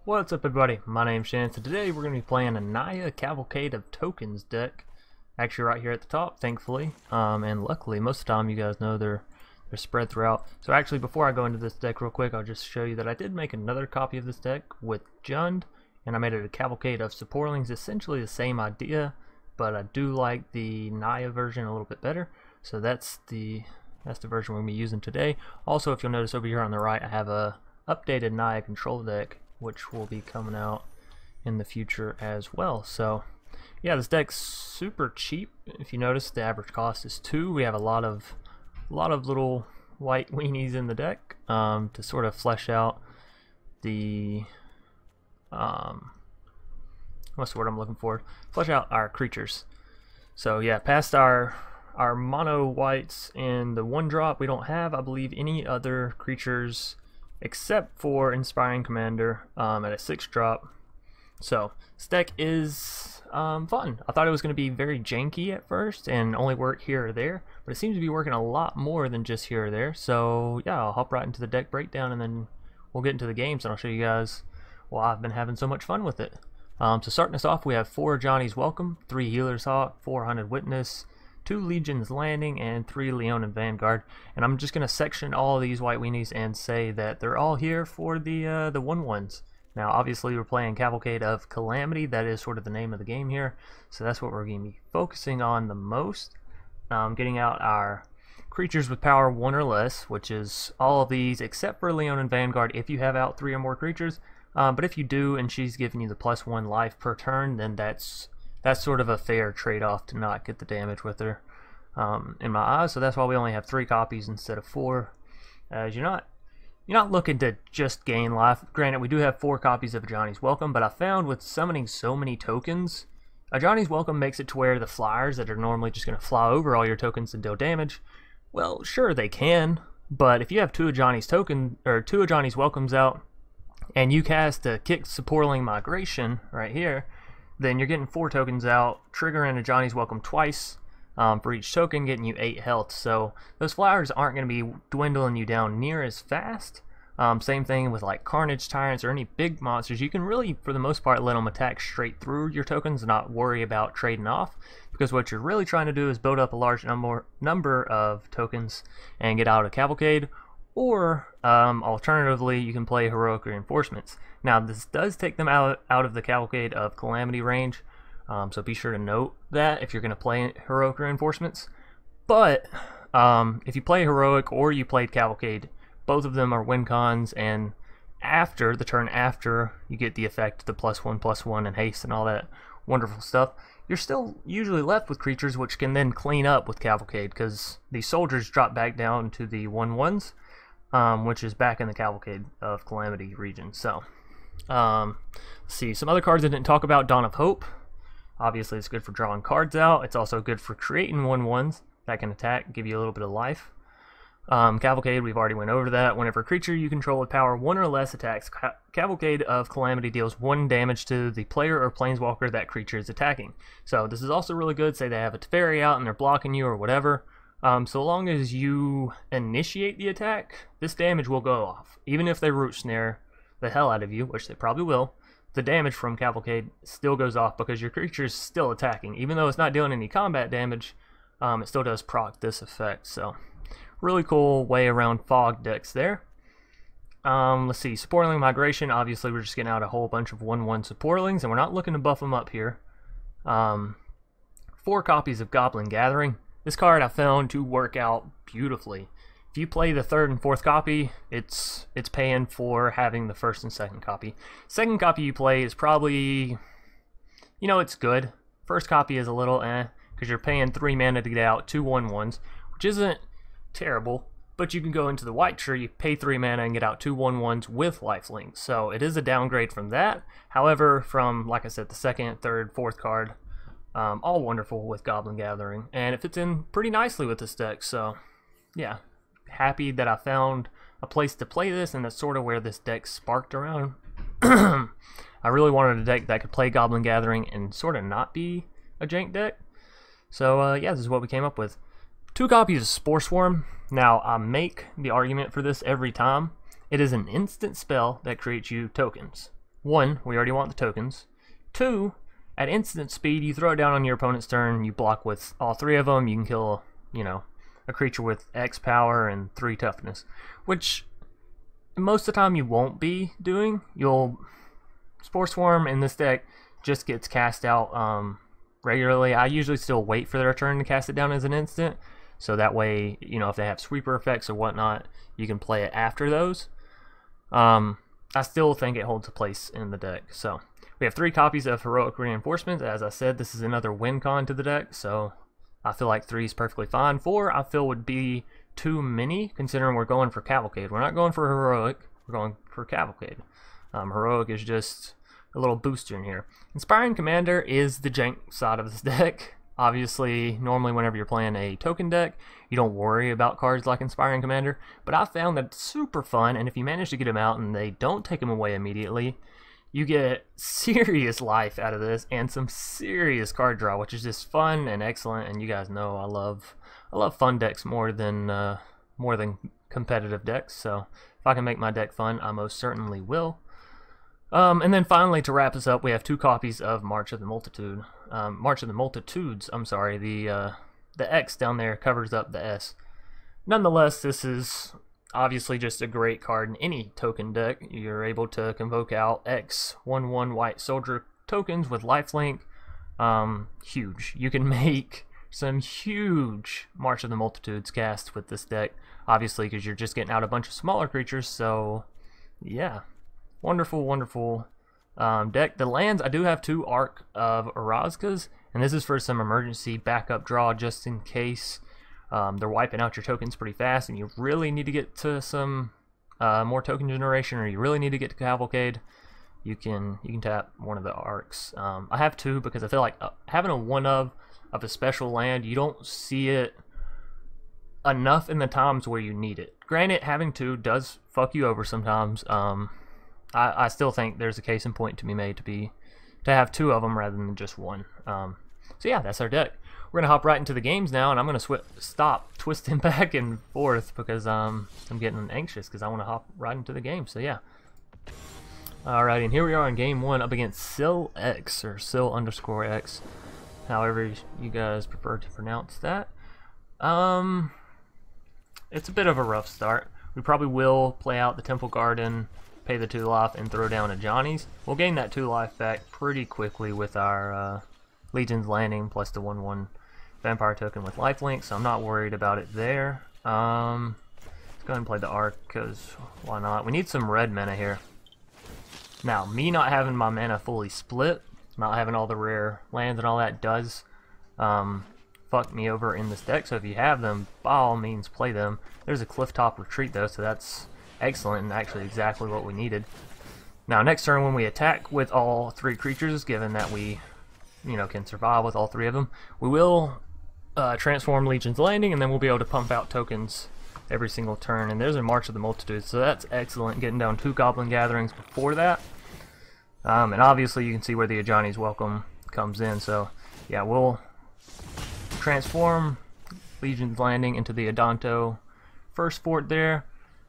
What's up everybody, my name's Chance and today we're going to be playing a Naya Cavalcade of Tokens deck. Actually right here at the top, thankfully, and luckily most of the time you guys know they're spread throughout. So actually before I go into this deck real quick, I'll just show you that I did make another copy of this deck with Jund, and I made it a Cavalcade of Saprolings, essentially the same idea, but I do like the Naya version a little bit better. So that's the version we're going to be using today. Also, if you'll notice over here on the right, I have a updated Naya control deck which will be coming out in the future as well. So yeah, this deck's super cheap. If you notice, the average cost is 2. We have a lot of little white weenies in the deck to sort of flesh out the what's the word I'm looking for? Flesh out our creatures. So yeah, past our mono whites in the 1-drop, we don't have, I believe, any other creatures except for Inspiring Commander at a 6-drop. So this deck is fun. I thought it was going to be very janky at first and only work here or there, but it seems to be working a lot more than just here or there. So yeah, I'll hop right into the deck breakdown and then we'll get into the games and I'll show you guys why I've been having so much fun with it. So starting us off, we have 4 Ajani's Welcome, 3 Healer's Hawk, 4 Hunted Witness, 2 Legion's Landing, and 3 Leonin Vanguard. And I'm just going to section all of these white weenies and say that they're all here for the 1/1s. Now obviously we're playing Cavalcade of Calamity, that is sort of the name of the game here, so that's what we're going to be focusing on the most. Getting out our creatures with power 1 or less, which is all of these except for Leonin Vanguard if you have out 3 or more creatures. But if you do and she's giving you the +1 life per turn, then that's sort of a fair trade-off to not get the damage with her in my eyes. So that's why we only have 3 copies instead of 4, as you're not looking to just gain life. Granted, we do have 4 copies of Ajani's Welcome, but I found with summoning so many tokens, Ajani's Welcome makes it to where the flyers that are normally just going to fly over all your tokens and deal damage, well, sure they can, but if you have 2 Ajani's Welcomes out and you cast a Kick Saproling Migration right here, then you're getting 4 tokens out, triggering Ajani's Welcome twice for each token, getting you 8 health. So those flyers aren't going to be dwindling you down near as fast. Same thing with like Carnage Tyrants or any big monsters. You can really, for the most part, let them attack straight through your tokens and not worry about trading off, because what you're really trying to do is build up a large number of tokens and get out of Cavalcade. Or alternatively, you can play Heroic Reinforcements. Now this does take them out of the Cavalcade of Calamity range, so be sure to note that if you're going to play Heroic Reinforcements. But if you play Heroic or you played Cavalcade, both of them are win cons, and after the turn after you get the effect, the +1/+1 and haste and all that wonderful stuff, you're still usually left with creatures which can then clean up with Cavalcade, because the soldiers drop back down to the 1/1s. Which is back in the Cavalcade of Calamity region. So, let's see, some other cards I didn't talk about. Dawn of Hope. Obviously, it's good for drawing cards out. It's also good for creating 1/1s that can attack, give you a little bit of life. Cavalcade, we've already went over that. Whenever a creature you control with power 1 or less attacks, Cavalcade of Calamity deals 1 damage to the player or planeswalker that creature is attacking. So this is also really good. Say they have a Teferi out and they're blocking you or whatever. So long as you initiate the attack, this damage will go off. Even if they root snare the hell out of you, which they probably will, the damage from Cavalcade still goes off because your creature is still attacking. Even though it's not dealing any combat damage, it still does proc this effect. So really cool way around fog decks there. Let's see, Saproling Migration. Obviously we're just getting out a whole bunch of 1/1 Saprolings, and we're not looking to buff them up here. 4 copies of Goblin Gathering. This card I found to work out beautifully. If you play the 3rd and 4th copy, it's paying for having the 1st and 2nd copy. 2nd copy you play is probably, you know, it's good. 1st copy is a little because you're paying 3 mana to get out 2 1/1s, which isn't terrible, but you can go into the white tree, pay 3 mana and get out 2 1/1s with lifelink. So it is a downgrade from that. However, from, like I said, the 2nd, 3rd, 4th card, all wonderful with Goblin Gathering, and it fits in pretty nicely with this deck. So yeah, happy that I found a place to play this, and that's sort of where this deck sparked around. I really wanted a deck that could play Goblin Gathering and sort of not be a jank deck. So yeah, this is what we came up with. 2 copies of Spore Swarm. Now I make the argument for this every time. It is an instant spell that creates you tokens. one, we already want the tokens. Two, at instant speed, you throw it down on your opponent's turn, you block with all three of them, you can kill, you know, a creature with X power and 3 toughness, which most of the time you won't be doing. Spore Swarm in this deck just gets cast out regularly. I usually still wait for their turn to cast it down as an instant, so that way, you know, if they have sweeper effects or whatnot, you can play it after those. I still think it holds a place in the deck. So we have 3 copies of Heroic Reinforcements. As I said, this is another win con to the deck, so I feel like 3 is perfectly fine. 4 I feel would be too many, considering we're going for Cavalcade. We're not going for Heroic, we're going for Cavalcade. Heroic is just a little booster in here. Inspiring Commander is the jank side of this deck. Obviously, normally whenever you're playing a token deck, you don't worry about cards like Inspiring Commander, but I found that it's super fun, and if you manage to get them out and they don't take them away immediately, you get serious life out of this and some serious card draw, which is just fun and excellent. And you guys know I love fun decks more than competitive decks. So if I can make my deck fun, I most certainly will. And then finally, to wrap this up, we have 2 copies of March of the Multitudes. I'm sorry, the X down there covers up the S. Nonetheless, this is obviously just a great card in any token deck. You're able to convoke out X 1/1 white soldier tokens with lifelink. Huge. You can make some huge March of the Multitudes cast with this deck, obviously, because you're just getting out a bunch of smaller creatures. So yeah, wonderful deck. The lands, I do have 2 Arch of Orazcas, and this is for some emergency backup draw just in case they're wiping out your tokens pretty fast and you really need to get to some more token generation, or you really need to get to Cavalcade. You can tap one of the Arcs. I have 2 because I feel like having a 1 of a special land, you don't see it enough in the times where you need it. Granted, having 2 does fuck you over sometimes. I still think there's a case in point to be made to have 2 of them rather than just 1. So yeah, that's our deck. We're gonna hop right into the games now, and I'm gonna stop twisting back and forth because I'm getting anxious because I want to hop right into the game. So yeah. Alrighty, and here we are in game 1 up against Sil X, or Sil_X, however you guys prefer to pronounce that. It's a bit of a rough start. We probably will play out the Temple Garden, pay the 2 life, and throw down Ajani's. We'll gain that 2 life back pretty quickly with our Legion's Landing plus the 1/1 Vampire token with lifelink, so I'm not worried about it there. Let's go ahead and play the Arc, because why not? We need some red mana here. Now, me not having my mana fully split, not having all the rare lands and all that does fuck me over in this deck, so if you have them, by all means play them. There's a Clifftop Retreat though, so that's excellent and actually exactly what we needed. Now next turn when we attack with all 3 creatures, given that we can survive with all 3 of them, we will transform Legion's Landing, and then we'll be able to pump out tokens every single turn. And there's a March of the Multitude, so that's excellent, getting down 2 Goblin Gatherings before that. And obviously you can see where the Ajani's Welcome comes in, so yeah, we'll transform Legion's Landing into the Adanto first fort there.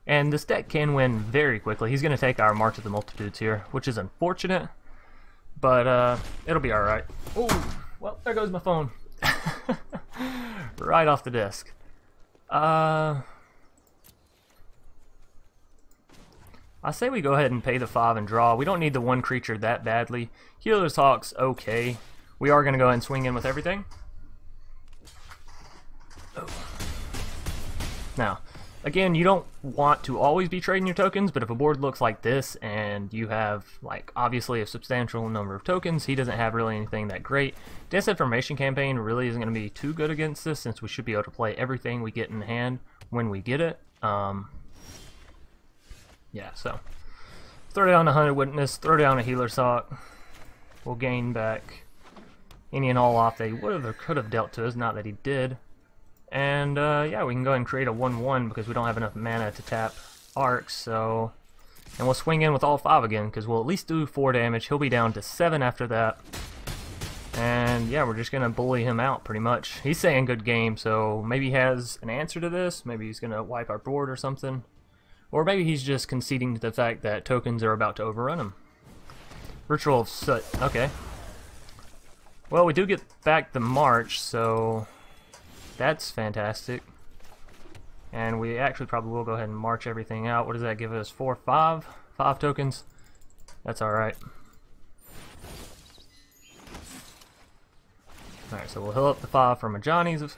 And this deck can win very quickly. He's going to take our March of the Multitudes here, which is unfortunate, but it'll be alright. Oh, well, there goes my phone. Right off the desk. I say we go ahead and pay the 5 and draw. We don't need the 1 creature that badly. Healer's Hawk's okay. We are going to go ahead and swing in with everything. Oh. Now, again, you don't want to always be trading your tokens, but if a board looks like this and you have, like, obviously a substantial number of tokens, he doesn't have really anything that great. Disinformation Campaign really isn't going to be too good against this, since we should be able to play everything we get in hand when we get it. Yeah, so throw down a Hunted Witness, throw down a Healer's Hawk. We'll gain back any and all off that he would have or could have dealt to us, not that he did. And yeah, we can go ahead and create a 1/1 because we don't have enough mana to tap Arcs, so... And we'll swing in with all 5 again, because we'll at least do 4 damage. He'll be down to 7 after that. And yeah, we're just going to bully him out, pretty much. He's saying good game, so maybe he has an answer to this. Maybe he's going to wipe our board or something. Or maybe he's just conceding to the fact that tokens are about to overrun him. Ritual of Soot. Okay. Well, we do get back the March, so that's fantastic. And we actually probably will go ahead and march everything out. What does that give us? 4, 5? 5 tokens? That's alright. Alright, so we'll heal up the 5 from Ajani's.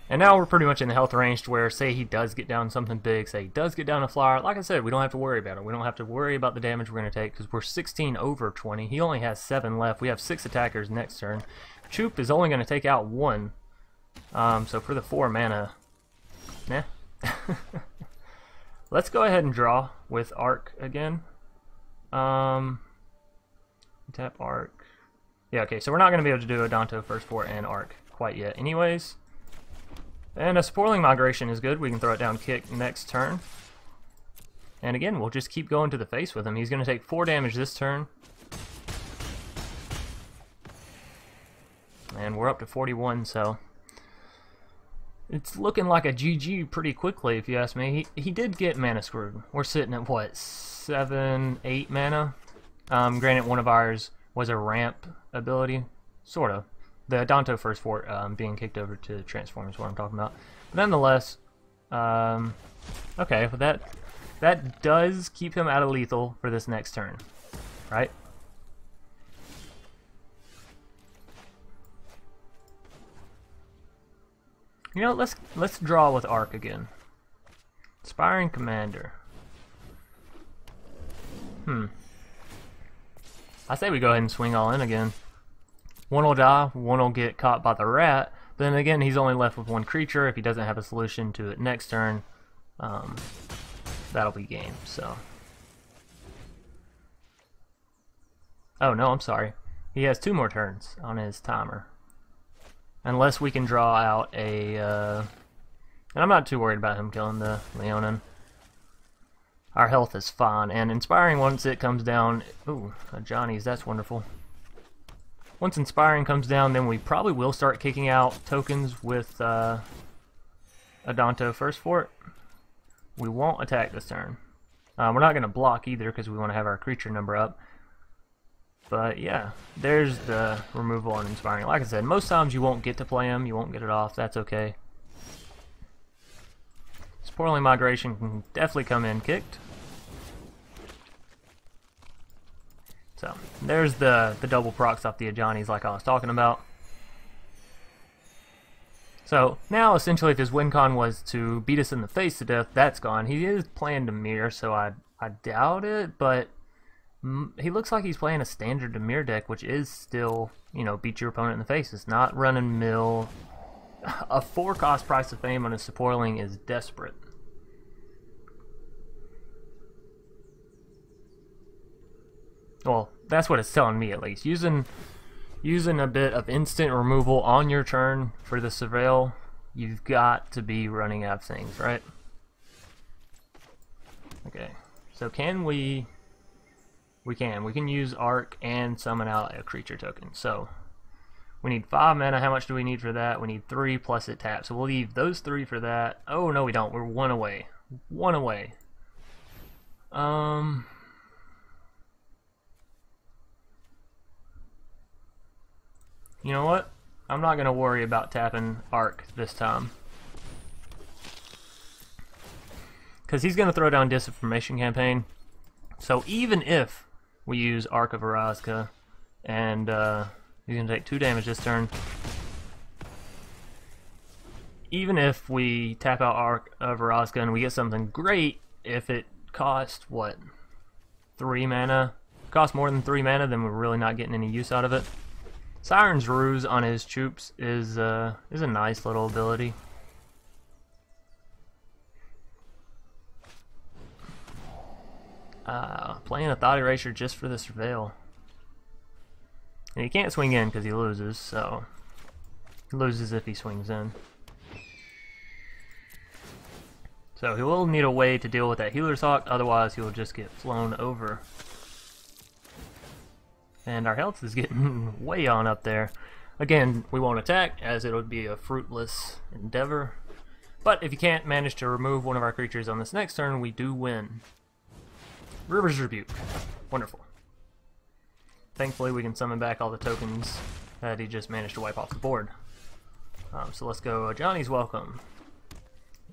And now we're pretty much in the health range to where, say he does get down something big, say he does get down a flyer, like I said, we don't have to worry about it. We don't have to worry about the damage we're going to take because we're 16 over 20. He only has 7 left. We have 6 attackers next turn. Choop is only going to take out 1. So for the 4 mana, nah. Let's go ahead and draw with Arc again. Tap Arc. Yeah, okay, so we're not going to be able to do a Danto First Fort and Arc quite yet anyways. And a Saproling Migration is good. We can throw it down kick next turn. And again, we'll just keep going to the face with him. He's going to take 4 damage this turn. And we're up to 41, so it's looking like a GG pretty quickly, if you ask me. He did get mana screwed. We're sitting at, what, 7, 8 mana? Granted, one of ours was a ramp ability. Sort of. The Danto First Fort being kicked over to transform is what I'm talking about. But nonetheless, okay, but that does keep him out of lethal for this next turn, right? You know, let's draw with Arc again. Inspiring Commander. I say we go ahead and swing all in again. One will die, one will get caught by the rat. Then again, he's only left with 1 creature. If he doesn't have a solution to it next turn, that'll be game. So, oh no, I'm sorry. He has 2 more turns on his timer, unless we can draw out a. And I'm not too worried about him killing the Leonin. Our health is fine, and Inspiring once it comes down. Ooh, Ajani's, that's wonderful. Once Inspiring comes down, then we probably will start kicking out tokens with a Danto First Fort. We won't attack this turn. We're not going to block either because we want to have our creature number up. But yeah, there's the removal on Inspiring. Like I said, most times you won't get to play him. You won't get it off. That's okay. Saproling Migration can definitely come in kicked. So, there's the double procs off the Ajani's like I was talking about. So, now essentially if his win con was to beat us in the face to death, that's gone. He is playing Dimir, so I doubt it, but he looks like he's playing a standard Dimir deck, which is still, you know, beat your opponent in the face. It's not running mill. A 4-cost Price of Fame on a Saproling is desperate. Well, that's what it's telling me at least. Using a bit of instant removal on your turn for the Surveil, you've got to be running out of things, right? Okay, so can we can use Arc and summon out a creature token. So we need 5 mana. How much do we need for that? We need 3 plus it taps. So we'll leave those 3 for that. Oh no, we don't. We're 1 away. 1 away. You know what? I'm not going to worry about tapping Arc this time. Because he's going to throw down Disinformation Campaign. So even if we use Arch of Orazca and he's going to take 2 damage this turn. Even if we tap out Arch of Orazca and we get something great, if it costs, what, 3 mana? If it costs more than 3 mana, then we're really not getting any use out of it. Siren's Ruse on his troops is a nice little ability. Playing a Thought Erasure just for the Surveil. And he can't swing in because he loses, so he loses if he swings in. So he will need a way to deal with that Healer's Hawk, otherwise he will just get flown over. And our health is getting way on up there. Again, we won't attack, as it would be a fruitless endeavor. But if you can't manage to remove one of our creatures on this next turn, we do win. River's Rebuke. Wonderful. thankfully we can summon back all the tokens that he just managed to wipe off the board. So let's go Ajani's Welcome.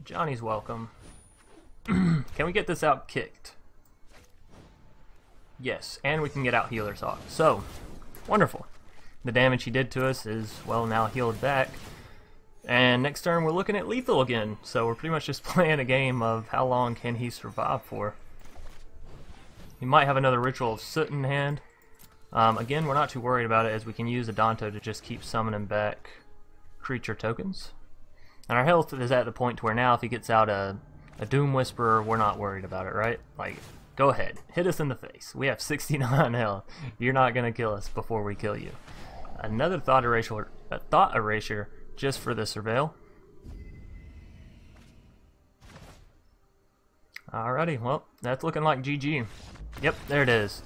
Ajani's Welcome. Can we get this out kicked? Yes, and we can get out Healer's Hawk. So, wonderful. The damage he did to us is, well, now healed back. And next turn we're looking at lethal again. So we're pretty much just playing a game of how long can he survive for. He might have another Ritual of Soot in hand. Again, we're not too worried about it as we can use Adanto to just keep summoning back creature tokens. And our health is at the point to where now if he gets out a Doom Whisperer, we're not worried about it, right? Like, go ahead, hit us in the face. We have 69 health. You're not going to kill us before we kill you. Another Thought Erasure just for the Surveil. Alrighty, well, that's looking like GG. Yep, there it is.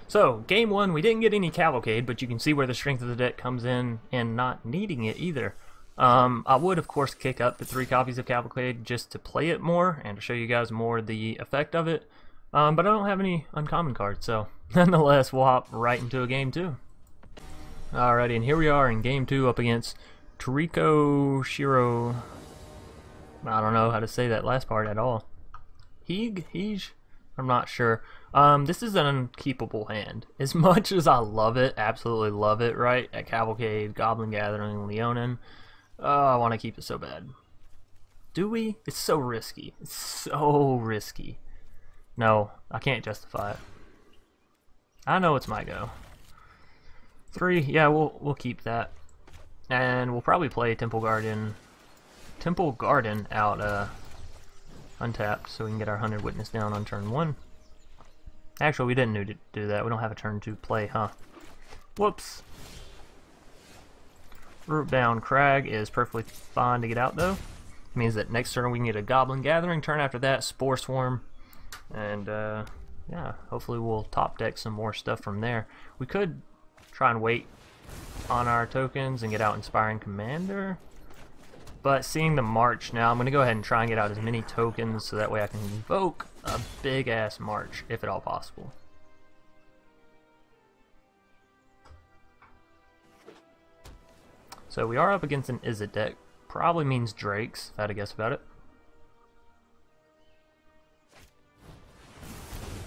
So, game 1, we didn't get any Cavalcade, but you can see where the strength of the deck comes in and not needing it either. I would, of course, kick up to 3 copies of Cavalcade just to play it more and to show you guys more the effect of it. But I don't have any uncommon cards, so nonetheless, we'll hop right into a game 2. Alrighty, and here we are in game 2 up against Toriko Shiro. I don't know how to say that last part at all. Hege? I'm not sure. This is an unkeepable hand. As much as I love it, absolutely love it, right? At Cavalcade, Goblin Gathering, Leonin. I want to keep it so bad. Do we? It's so risky. It's so risky. No, I can't justify it. I know it's my go. 3, yeah, we'll keep that. And we'll probably play Temple Garden out untapped so we can get our 100 Witness down on turn 1. Actually, we didn't need to do that. We don't have a turn 2 play, huh? Whoops. Rootbound Crag is perfectly fine to get out, though. It means that next turn we can get a Goblin Gathering. Turn after that, Spore Swarm. And, yeah, hopefully we'll top deck some more stuff from there. We could try and wait on our tokens and get out Inspiring Commander. But seeing the March now, I'm going to go ahead and try and get out as many tokens so that way I can invoke a big-ass March, if at all possible. So we are up against an Izzet deck. Probably means Drakes, if I had to guess about it.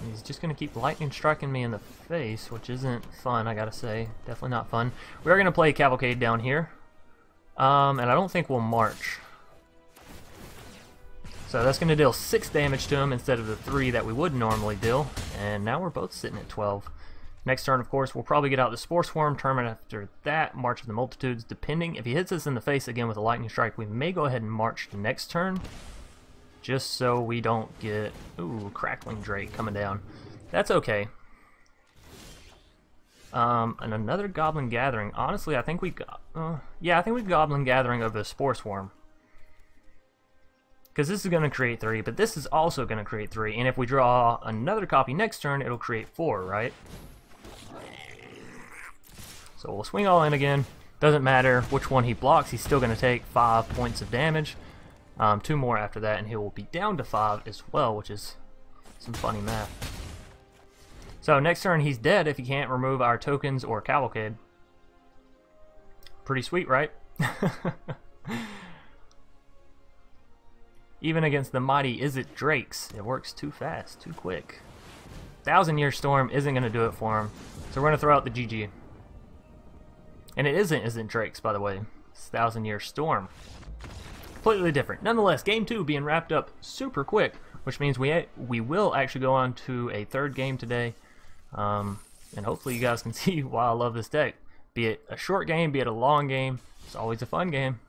He's just going to keep lightning striking me in the face, which isn't fun, I gotta say. Definitely not fun. We are going to play Cavalcade down here. And I don't think we'll march. So that's going to deal 6 damage to him instead of the 3 that we would normally deal. And now we're both sitting at 12. Next turn, of course, we'll probably get out the Spore Swarm. Turn after that, March of the Multitudes, depending. If he hits us in the face again with a Lightning Strike, we may go ahead and march the next turn. Just so we don't get... Ooh, Crackling Drake coming down. That's okay. And another Goblin Gathering. Honestly, I think we got... yeah, I think we Goblin Gathering over the Spore Swarm. Because this is going to create 3, but this is also going to create 3. And if we draw another copy next turn, it'll create 4, right? So we'll swing all in again. Doesn't matter which one he blocks, he's still going to take 5 points of damage. 2 more after that, and he will be down to 5 as well, which is some funny math. So next turn, he's dead if he can't remove our tokens or Cavalcade. Pretty sweet, right? Even against the mighty Izzet Drakes, it works too fast, too quick. 1,000-Year Storm isn't going to do it for him, so we're going to throw out the GG. And it isn't Drakes, by the way. It's 1,000-Year Storm. Completely different. Nonetheless, game 2 being wrapped up super quick, which means we will actually go on to a 3rd game today. And hopefully you guys can see why I love this deck. Be it a short game, be it a long game, it's always a fun game.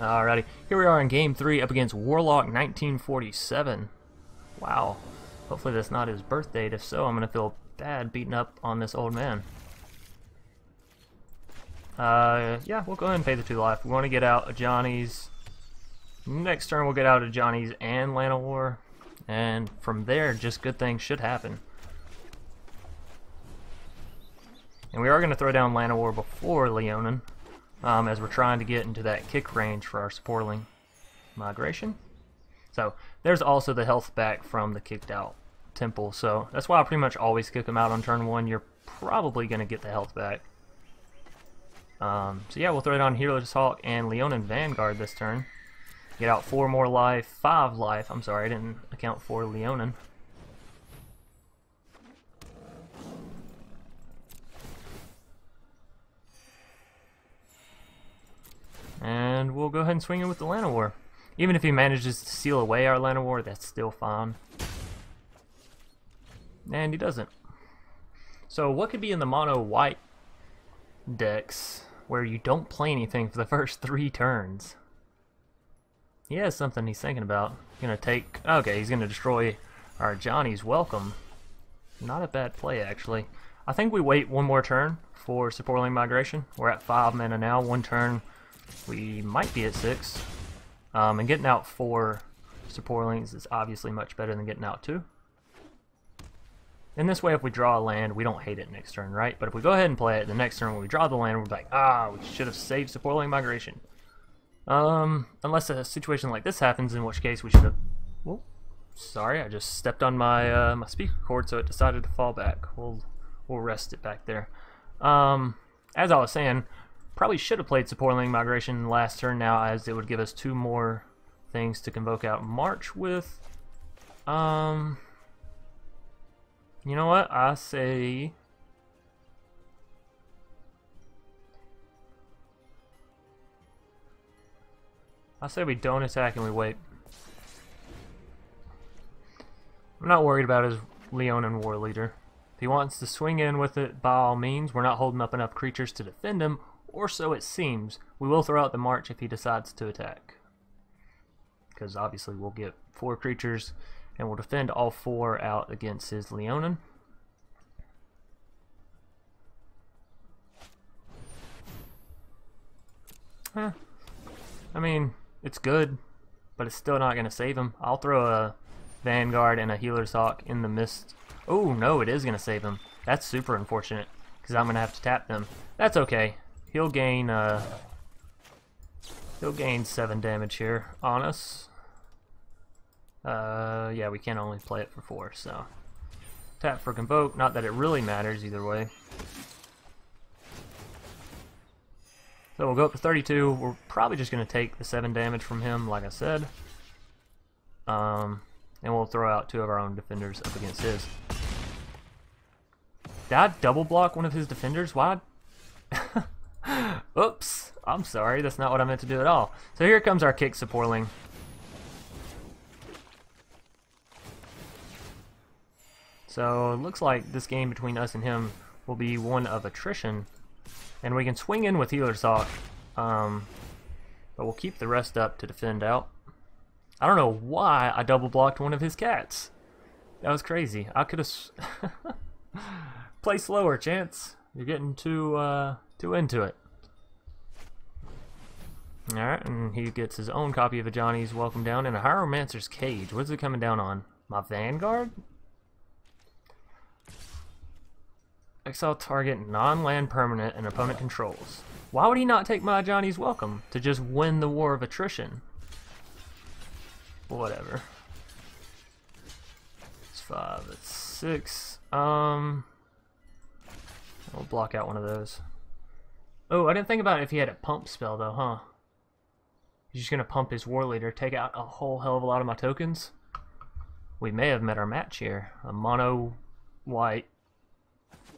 Alrighty, here we are in game 3 up against Warlock 1947. Wow. Hopefully that's not his birth date. If so, I'm going to feel bad beating up on this old man. Yeah, we'll go ahead and pay the 2 life. We want to get out Ajani's. Next turn we'll get out Ajani's and Llanowar. And from there, just good things should happen. And we are going to throw down Llanowar before Leonin, as we're trying to get into that kick range for our Saproling Migration. So there's also the health back from the kicked out temple, so that's why I pretty much always kick him out on turn 1. You're probably going to get the health back. So yeah, we'll throw it on Healer's Hawk and Leonin Vanguard this turn. Get out 4 more life, 5 life. I'm sorry, I didn't account for Leonin. And we'll go ahead and swing in with the Llanowar. Even if he manages to seal away our Llanowar, that's still fine. And he doesn't. So what could be in the mono white decks where you don't play anything for the first 3 turns? He has something he's thinking about. Gonna take... Okay, he's gonna destroy our Ajani's Welcome. Not a bad play, actually. I think we wait 1 more turn for Saproling Migration. We're at 5 mana now. 1 turn, we might be at 6. And getting out 4 Saprolings is obviously much better than getting out 2. In this way, if we draw a land, we don't hate it next turn, right? But if we go ahead and play it, the next turn when we draw the land, we're like, ah, we should have saved Saproling Migration. Unless a situation like this happens, in which case we should have... Well, sorry, I just stepped on my my speaker cord, so it decided to fall back. We'll rest it back there. As I was saying, probably should have played Saproling Migration last turn now, as it would give us 2 more things to convoke out March with. You know what? I say... we don't attack and we wait. I'm not worried about his Leonin War Leader. If he wants to swing in with it, by all means. We're not holding up enough creatures to defend him, or so it seems. We will throw out the March if he decides to attack. Because obviously we'll get 4 creatures, and we'll defend all 4 out against his Leonin. I mean, it's good, but it's still not going to save him. I'll throw a Vanguard and a Healer's Hawk in the mist. Oh, no, it is going to save him. That's super unfortunate, because I'm going to have to tap them. That's okay. He'll gain 7 damage here on us. Yeah, we can only play it for 4, so... Tap for Convoke, not that it really matters either way. So we'll go up to 32. We're probably just going to take the 7 damage from him, like I said. And we'll throw out 2 of our own defenders up against his. Did I double block one of his defenders? Why? Oops. I'm sorry. That's not what I meant to do at all. So here comes our kick Saproling. So it looks like this game between us and him will be one of attrition. And we can swing in with Healer's Hawk, but we'll keep the rest up to defend out. I don't know why I double blocked one of his cats. That was crazy. I could have... Play slower, Chance. You're getting too into it. Alright, and he gets his own copy of Ajani's Welcome Down and a Hieromancer's Cage. What is it coming down on? My Vanguard? Exile target non-land permanent and opponent controls. Why would he not take my Ajani's Welcome to just win the War of Attrition? Whatever. It's 5, it's 6. We'll block out one of those. Oh, I didn't think about it if he had a pump spell though, huh? He's just gonna pump his War Leader, take out a whole hell of a lot of my tokens. We may have met our match here. A mono white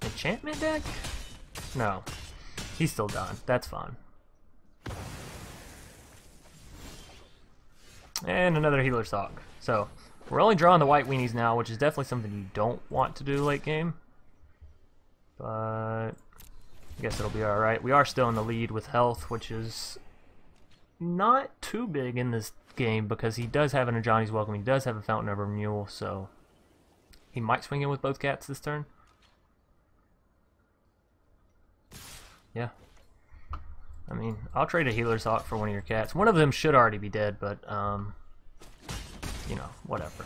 enchantment deck? No. He's still done. That's fine. And another Healer's Hawk. So, we're only drawing the white weenies now, which is definitely something you don't want to do late game. But I guess it'll be alright. We are still in the lead with health, which is not too big in this game because he does have an Ajani's Welcome. He does have a Fountain of Renewal, so he might swing in with both cats this turn. Yeah. I mean, I'll trade a Healer's Hawk for one of your cats. One of them should already be dead, but, you know, whatever.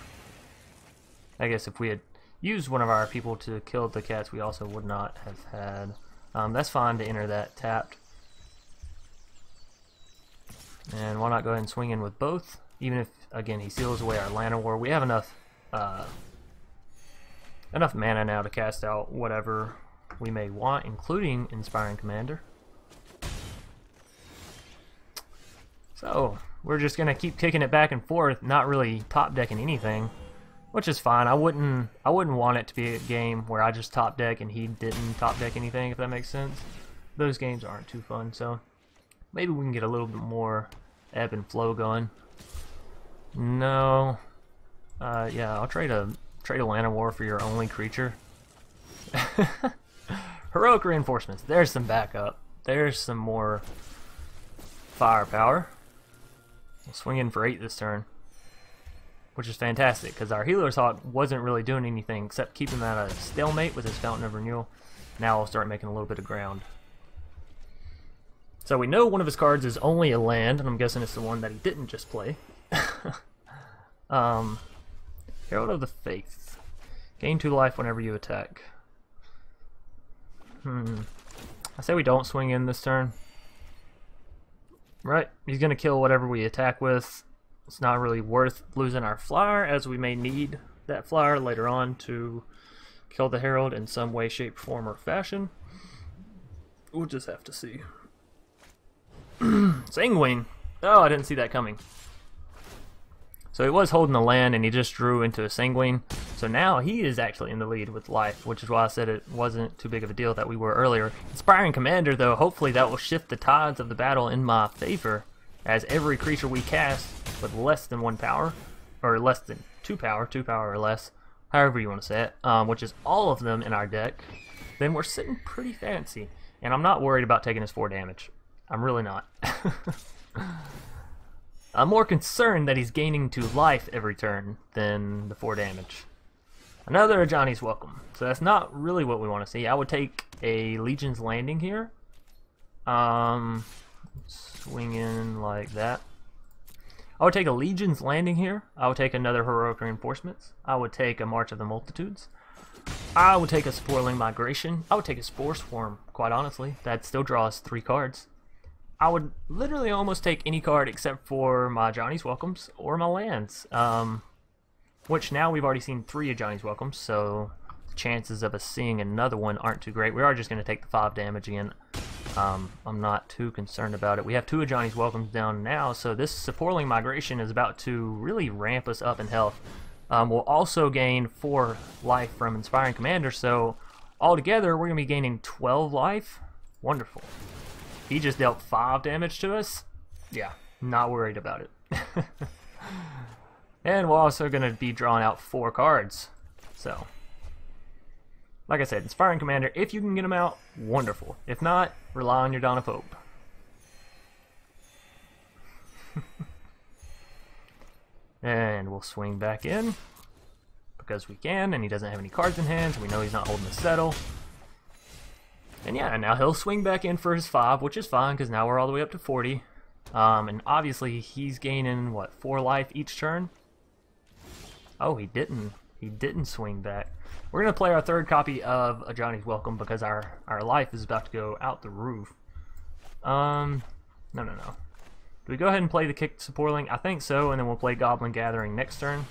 I guess if we had used one of our people to kill the cats, we also would not have had. That's fine to enter that tapped. And why not go ahead and swing in with both? Even if, again, he seals away our Llanowar. We have enough enough mana now to cast out whatever we may want, including Inspiring Commander. So we're just gonna keep kicking it back and forth, not really top decking anything, which is fine. I wouldn't want it to be a game where I just top deck and he didn't top deck anything, if that makes sense. Those games aren't too fun, so maybe we can get a little bit more ebb and flow going. No, yeah, I'll trade a Llanowar for your only creature. Heroic Reinforcements. There's some backup. There's some more firepower. We'll swing in for 8 this turn, which is fantastic because our Healer's Hawk wasn't really doing anything except keeping him at a stalemate with his Fountain of Renewal. Now we'll start making a little bit of ground. So we know one of his cards is only a land, and I'm guessing it's the one that he didn't just play. Herald of the Faith. Gain 2 life whenever you attack. I say we don't swing in this turn. Right, he's going to kill whatever we attack with. It's not really worth losing our flyer, as we may need that flyer later on to kill the Herald in some way, shape, form, or fashion. We'll just have to see. Sanguine. Oh, I didn't see that coming. So he was holding the land and he just drew into a Sanguine. So now he is actually in the lead with life, which is why I said it wasn't too big of a deal that we were earlier. Inspiring Commander, though, hopefully that will shift the tides of the battle in my favor, as every creature we cast with less than 1 power, or less than 2 power or less, however you want to say it, which is all of them in our deck, then we're sitting pretty fancy. And I'm not worried about taking his 4 damage. I'm really not. I'm more concerned that he's gaining 2 life every turn than the 4 damage. Another Ajani's Welcome. So that's not really what we want to see. I would take a Legion's Landing here. Swing in like that. I would take a Legion's Landing here. I would take another Heroic Reinforcements. I would take a March of the Multitudes. I would take a Saproling Migration. I would take a Spore Swarm, quite honestly. That still draws 3 cards. I would literally almost take any card except for my Ajani's Welcomes or my lands. Which now we've already seen 3 Ajani's Welcomes, so the chances of us seeing another one aren't too great. We are just going to take the 5 damage again. I'm not too concerned about it. We have 2 Ajani's Welcomes down now, so this Saproling Migration is about to really ramp us up in health. We'll also gain 4 life from Inspiring Commander, so altogether we're going to be gaining 12 life. Wonderful. He just dealt 5 damage to us. Yeah, not worried about it. And we're also going to be drawing out 4 cards. So, like I said, Inspiring Commander, if you can get him out, wonderful. If not, rely on your Dawn of Hope. And we'll swing back in, because we can, and he doesn't have any cards in hand, so we know he's not holding the settle. And yeah, now he'll swing back in for his 5, which is fine, because now we're all the way up to 40. And obviously he's gaining, what, 4 life each turn? Oh, he didn't. He didn't swing back. We're going to play our 3rd copy of Ajani's Welcome, because our life is about to go out the roof. No. Do we go ahead and play the kicked Saproling? I think so, and then we'll play Goblin Gathering next turn.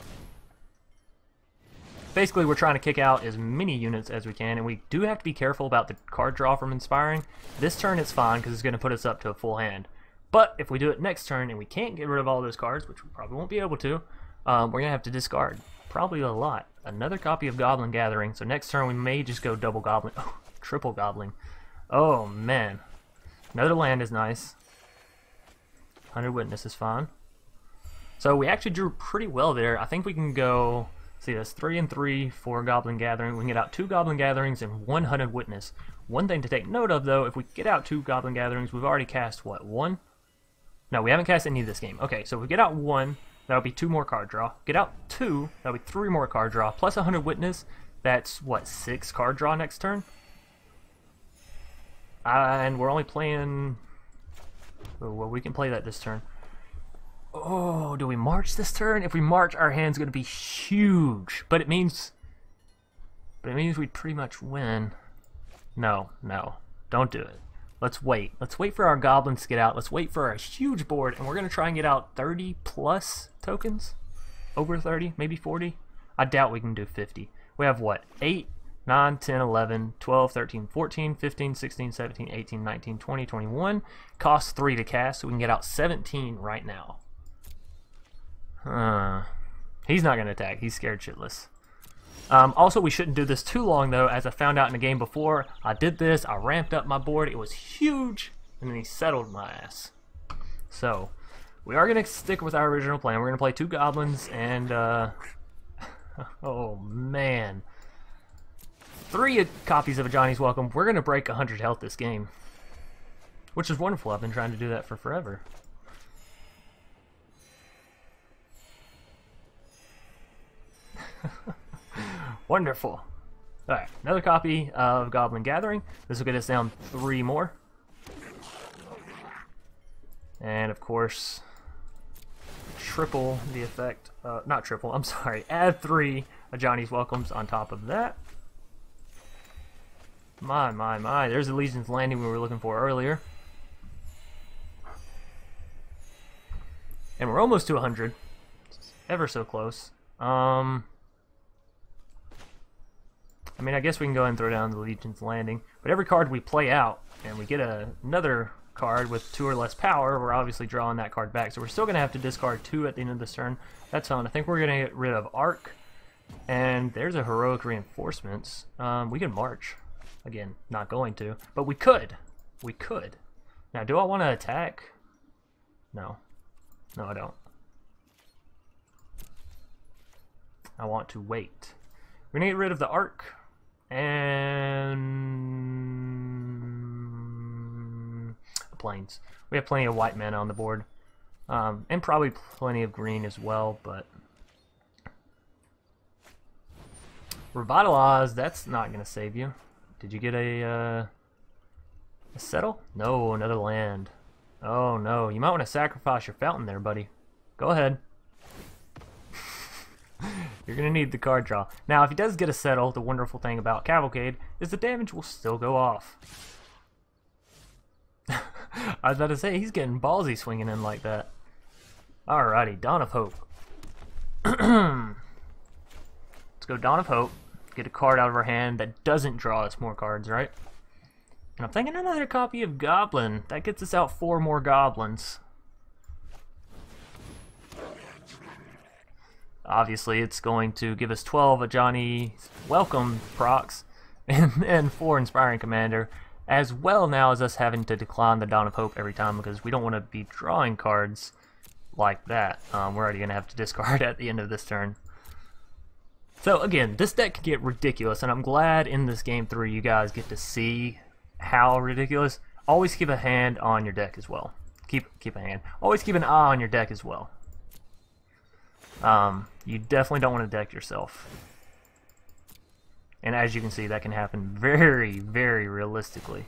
Basically, we're trying to kick out as many units as we can, and we do have to be careful about the card draw from Inspiring. This turn it's fine, because it's going to put us up to a full hand. But if we do it next turn and we can't get rid of all those cards, which we probably won't be able to, we're going to have to discard. Probably a lot. Another copy of Goblin Gathering, so next turn we may just go double Goblin. Oh, triple Goblin. Oh, man. Another land is nice. 100 Witness is fine. So we actually drew pretty well there. I think we can go... See, that's 3 and 3 for Goblin Gathering. We can get out 2 Goblin Gatherings and 100 Witness. One thing to take note of, though, if we get out 2 Goblin Gatherings, we've already cast, what, 1? No, we haven't cast any this game. Okay, so if we get out 1, that'll be 2 more card draw. Get out 2, that'll be 3 more card draw, plus 100 Witness. That's, what, 6 card draw next turn? And we're only playing... Well, we can play that this turn. Oh, do we march this turn? If we march, our hand's going to be huge. But it means we'd pretty much win. No, don't do it. Let's wait. Let's wait for our goblins to get out. Let's wait for a huge board, and we're going to try and get out 30 plus tokens. Over 30, maybe 40. I doubt we can do 50. We have what? 8, 9, 10, 11, 12, 13, 14, 15, 16, 17, 18, 19, 20, 21. Costs 3 to cast, so we can get out 17 right now. He's not going to attack. He's scared shitless. Also, we shouldn't do this too long, though, as I found out in the game before. I did this. I ramped up my board. It was huge, and then he settled my ass. So, we are going to stick with our original plan. We're going to play 2 goblins, and, oh, man. 3 copies of Ajani's Welcome. We're going to break 100 health this game, which is wonderful. I've been trying to do that for forever. Wonderful. Alright, another copy of Goblin Gathering. This will get us down 3 more. And of course, triple the effect. Not triple, I'm sorry. Add 3 Ajani's Welcomes on top of that. My. There's the Legion's Landing we were looking for earlier. And we're almost to 100. Ever so close. I mean, I guess we can go ahead and throw down the Legion's Landing. But every card we play out, and we get another card with 2 or less power, we're obviously drawing that card back. So we're still going to have to discard 2 at the end of this turn. That's fine. I think we're going to get rid of Arc. And there's a Heroic Reinforcements. We can march. Again, not going to. But we could. We could. Now, do I want to attack? No. No, I don't. I want to wait. We're going to get rid of the Arc. And plains. We have plenty of white mana on the board, and probably plenty of green as well. But Revitalize, that's not going to save you. Did you get a settle? No, another land. Oh no, you might want to sacrifice your fountain there, buddy. Go ahead. You're going to need the card draw. Now, if he does get a settle, the wonderful thing about Cavalcade is the damage will still go off. I was about to say, he's getting ballsy swinging in like that. Alrighty, Dawn of Hope. Let's go Dawn of Hope. Get a card out of our hand that doesn't draw us more cards, right? And I'm thinking another copy of Goblin. That gets us out 4 more goblins. Obviously, it's going to give us 12 Ajani Welcome procs and 4 Inspiring Commander, as well now as us having to decline the Dawn of Hope every time because we don't want to be drawing cards like that. We're already going to have to discard at the end of this turn. So again, this deck can get ridiculous, and I'm glad in this game 3 you guys get to see how ridiculous. Always keep a hand on your deck as well. Keep a hand. Always keep an eye on your deck as well. You definitely don't want to deck yourself. And as you can see, that can happen very, very realistically.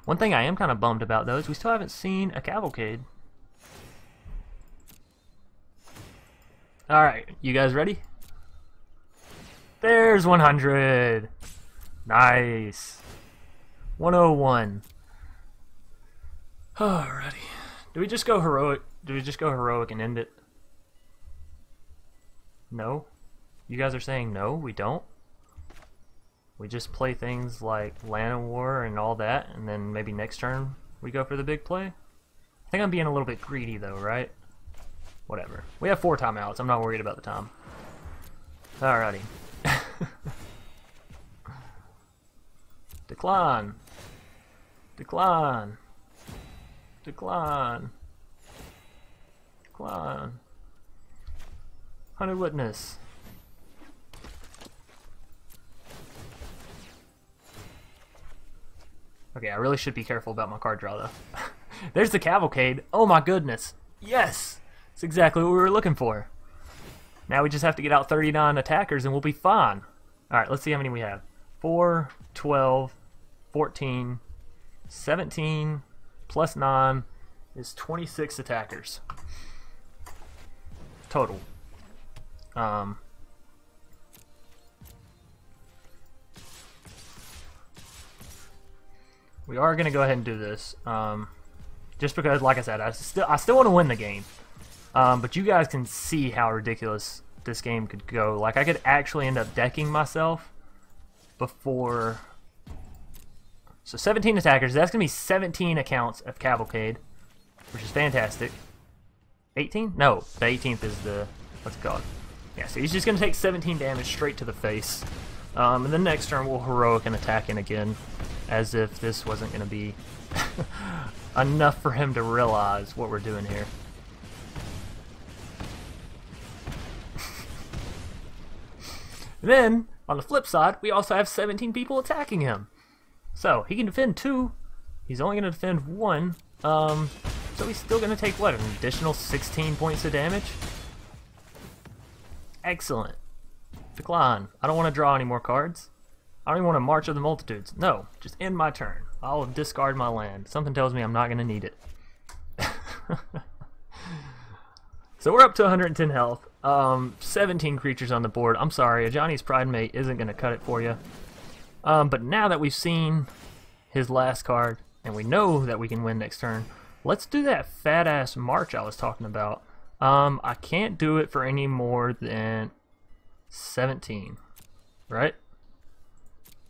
One thing I am kind of bummed about, though, is we still haven't seen a Cavalcade. Alright, you guys ready? There's 100! Nice! 101. Alrighty. Do we just go heroic? Do we just go heroic and end it? No? You guys are saying no, we don't? We just play things like Llanowar and all that, and then maybe next turn we go for the big play? I think I'm being a little bit greedy though, right? Whatever. We have 4 timeouts, I'm not worried about the time. Alrighty. Decline. Decline. Decline. Decline. Hunted Witness. Okay, I really should be careful about my card draw, though. There's the Cavalcade. Oh my goodness. Yes! That's exactly what we were looking for. Now we just have to get out 39 attackers and we'll be fine. Alright, let's see how many we have. 4, 12, 14, 17, plus 9 is 26 attackers. Total. We are going to go ahead and do this. Just because, like I said, I still want to win the game. But you guys can see how ridiculous this game could go. Like, I could actually end up decking myself before... So 17 attackers, that's going to be 17 accounts of Cavalcade, which is fantastic. 18? No, the 18th is the... what's it called? Yeah, so he's just going to take 17 damage straight to the face. And then next turn we'll heroic and attack in again, as if this wasn't going to be enough for him to realize what we're doing here. And then, on the flip side, we also have 17 people attacking him. So, he can defend 2. He's only going to defend 1. So he's still going to take, what, an additional 16 points of damage? Excellent. Decline. I don't want to draw any more cards. I don't even want to March of the Multitudes. No, just end my turn. I'll discard my land. Something tells me I'm not going to need it. So we're up to 110 health. 17 creatures on the board. I'm sorry, Ajani's Pride Mate isn't going to cut it for you. But now that we've seen his last card, and we know that we can win next turn, let's do that fat-ass March I was talking about. I can't do it for any more than 17, right?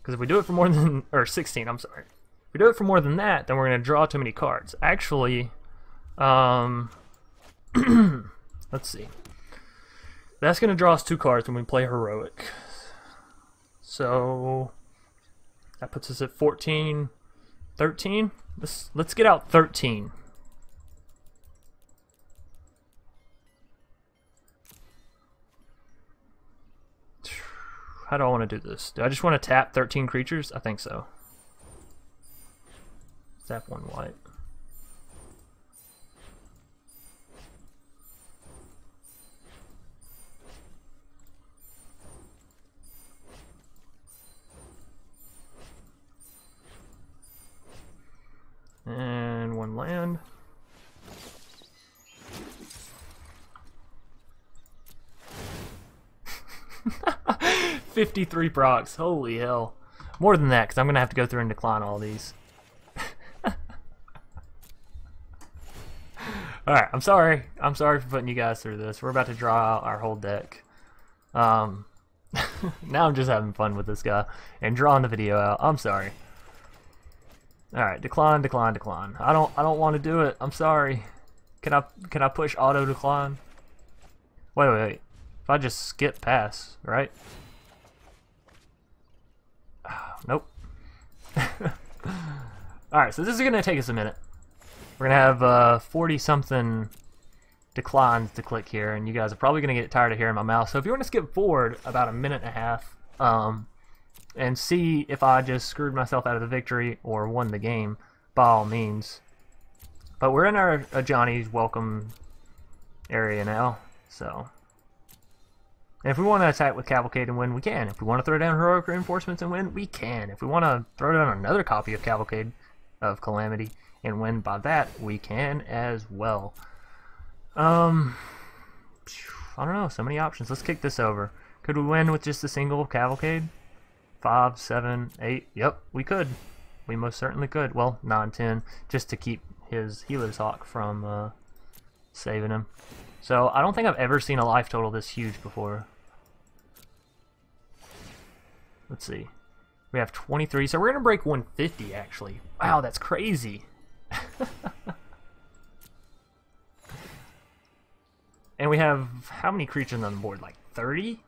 Because if we do it for more than, or 16, I'm sorry. If we do it for more than that, then we're going to draw too many cards. Actually, let's see. That's going to draw us 2 cards when we play Heroic. So that puts us at 14, 13. Let's get out 13. How do I want to do this? Do I just want to tap 13 creatures? I think so. Tap 1 white. And 1 land. $53 procs. Holy hell. More than that, because I'm going to have to go through and decline all these. Alright, I'm sorry. I'm sorry for putting you guys through this. We're about to draw out our whole deck. Now I'm just having fun with this guy and drawing the video out. I'm sorry. Alright, decline, decline, decline. I don't want to do it. I'm sorry. Can I push auto decline? Wait. If I just skip pass, right? Nope. Alright, so this is going to take us a minute. We're going to have 40 something declines to click here, and you guys are probably going to get tired of hearing my mouth. So if you want to skip forward about a minute and a half, and see if I just screwed myself out of the victory or won the game, by all means. But we're in our Ajani's welcome area now, so. And if we want to attack with Cavalcade and win, we can. If we want to throw down Heroic Reinforcements and win, we can. If we want to throw down another copy of Cavalcade of Calamity and win by that, we can as well. I don't know, so many options. Let's kick this over. Could we win with just a single Cavalcade? 5, 7, 8. Yep, we could. We most certainly could. Well, 9, 10, just to keep his Healer's Hawk from saving him. So I don't think I've ever seen a life total this huge before. Let's see. We have 23, so we're gonna break 150 actually. Wow, that's crazy. And we have how many creatures on the board? Like 30?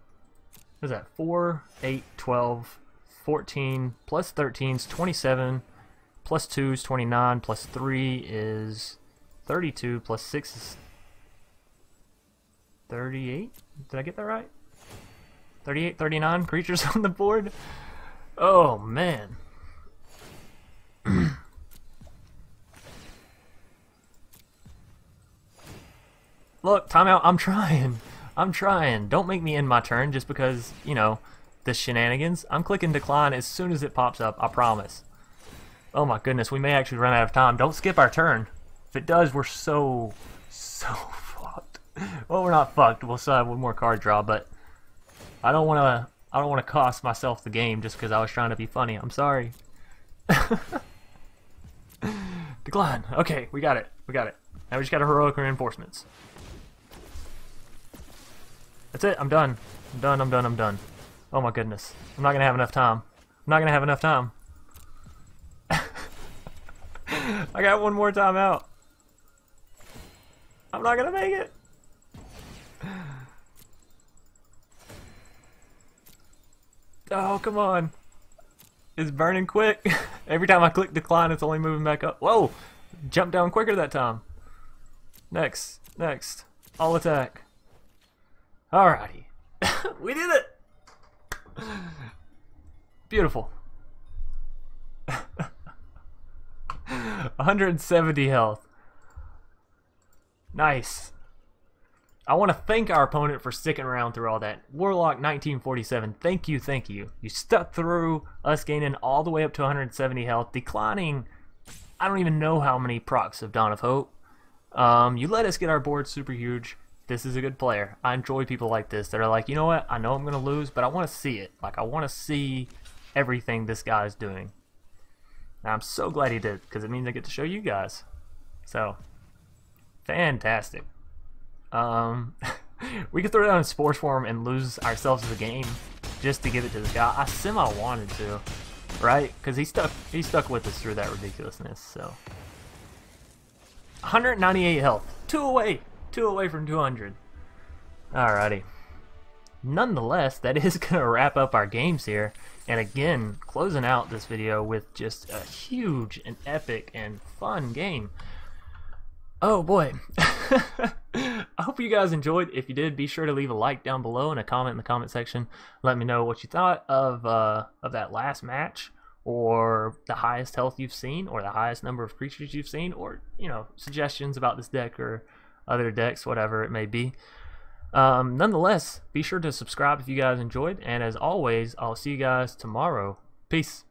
What is that? 4, 8, 12, 14, plus 13 is 27, plus 2 is 29, plus 3 is 32, plus 6 is 38? Did I get that right? 38, 39 creatures on the board? Oh, man. Look, timeout. I'm trying. I'm trying. Don't make me end my turn just because, you know, this shenanigans. I'm clicking decline as soon as it pops up. I promise. Oh my goodness. We may actually run out of time. Don't skip our turn. If it does, we're so fucked. Well, we're not fucked. We'll still have one more card draw, but I don't want to cost myself the game just because I was trying to be funny. I'm sorry. Decline. Okay, we got it. We got it. Now we just got a Heroic Reinforcements. That's it. I'm done. I'm done. I'm done. I'm done. Oh my goodness. I'm not gonna have enough time. I'm not gonna have enough time. I got one more time out. I'm not gonna make it. Oh, come on. It's burning quick. Every time I click decline, it's only moving back up. Whoa! Jump down quicker that time. Next. Next. All attack. Alrighty. We did it! Beautiful. 170 health. Nice. I want to thank our opponent for sticking around through all that. Warlock 1947, thank you, thank you. You stuck through us gaining all the way up to 170 health, declining I don't even know how many procs of Dawn of Hope. You let us get our board super huge. This is a good player. I enjoy people like this that are like, you know what, I know I'm going to lose, but I want to see it. Like, I want to see everything this guy is doing. And I'm so glad he did, because it means I get to show you guys. So, fantastic. We could throw down a Spore Swarm and lose ourselves the game just to give it to this guy. I semi-wanted to, right? Because he stuck with us through that ridiculousness, so. 198 health. 2 away from 200. Alrighty. Nonetheless, that is going to wrap up our games here. And again, closing out this video with just a huge and epic and fun game. Oh boy. I hope you guys enjoyed. If you did, be sure to leave a like down below and a comment in the comment section. Let me know what you thought of that last match, or the highest health you've seen, or the highest number of creatures you've seen, or, you know, suggestions about this deck or other decks, whatever it may be. Nonetheless, be sure to subscribe if you guys enjoyed, and as always, I'll see you guys tomorrow. Peace.